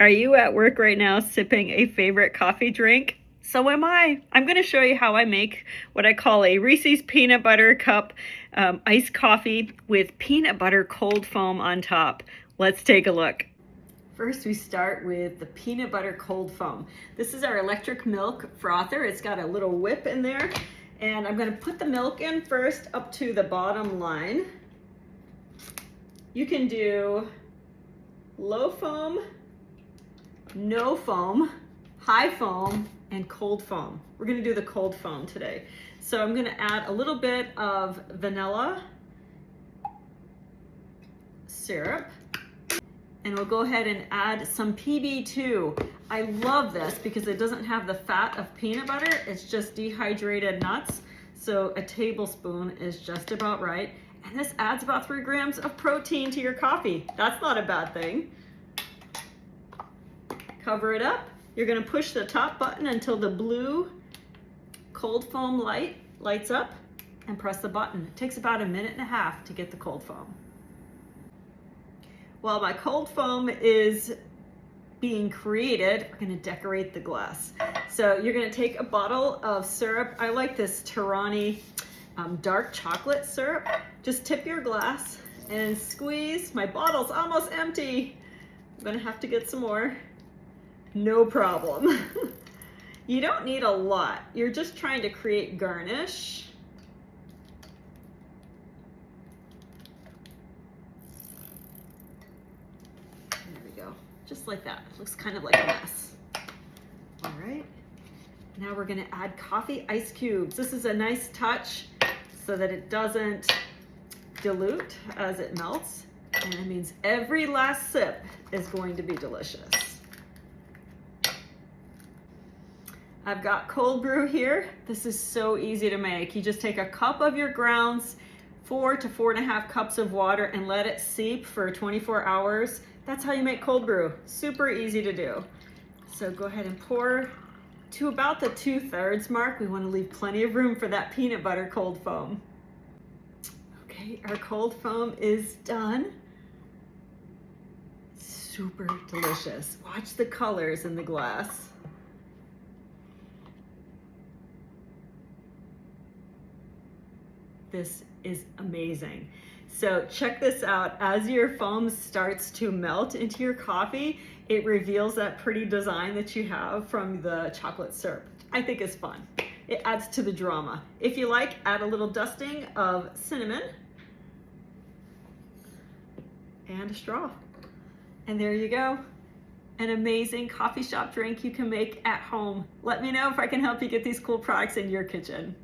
Are you at work right now sipping a favorite coffee drink? So am I. I'm going to show you how I make what I call a Reese's peanut butter cup iced coffee with peanut butter cold foam on top. Let's take a look. First, we start with the peanut butter cold foam. This is our electric milk frother. It's got a little whip in there. And I'm going to put the milk in first up to the bottom line. You can do low foam, no foam, high foam, and cold foam. We're gonna do the cold foam today. So I'm gonna add a little bit of vanilla syrup, and we'll go ahead and add some PB2. I love this because it doesn't have the fat of peanut butter, it's just dehydrated nuts. So a tablespoon is just about right. And this adds about 3 grams of protein to your coffee. That's not a bad thing. Cover it up. You're gonna push the top button until the blue cold foam light lights up and press the button. It takes about 1.5 minutes to get the cold foam. While my cold foam is being created, we're gonna decorate the glass. So you're gonna take a bottle of syrup. I like this Tirani dark chocolate syrup. Just tip your glass and squeeze. My bottle's almost empty. I'm gonna have to get some more. No problem. You don't need a lot. You're just trying to create garnish. There we go. Just like that. It looks kind of like a mess. All right. Now we're gonna add coffee ice cubes. This is a nice touch so that it doesn't dilute as it melts. And it means every last sip is going to be delicious. I've got cold brew here. This is so easy to make. You just take a cup of your grounds, 4 to 4.5 cups of water, and let it seep for 24 hours. That's how you make cold brew. Super easy to do. So go ahead and pour to about the 2/3 mark. We want to leave plenty of room for that peanut butter cold foam. Okay, our cold foam is done. Super delicious. Watch the colors in the glass. This is amazing. So check this out. As your foam starts to melt into your coffee, it reveals that pretty design that you have from the chocolate syrup. I think it's fun. It adds to the drama. If you like, add a little dusting of cinnamon and a straw. And there you go. An amazing coffee shop drink you can make at home. Let me know if I can help you get these cool products in your kitchen.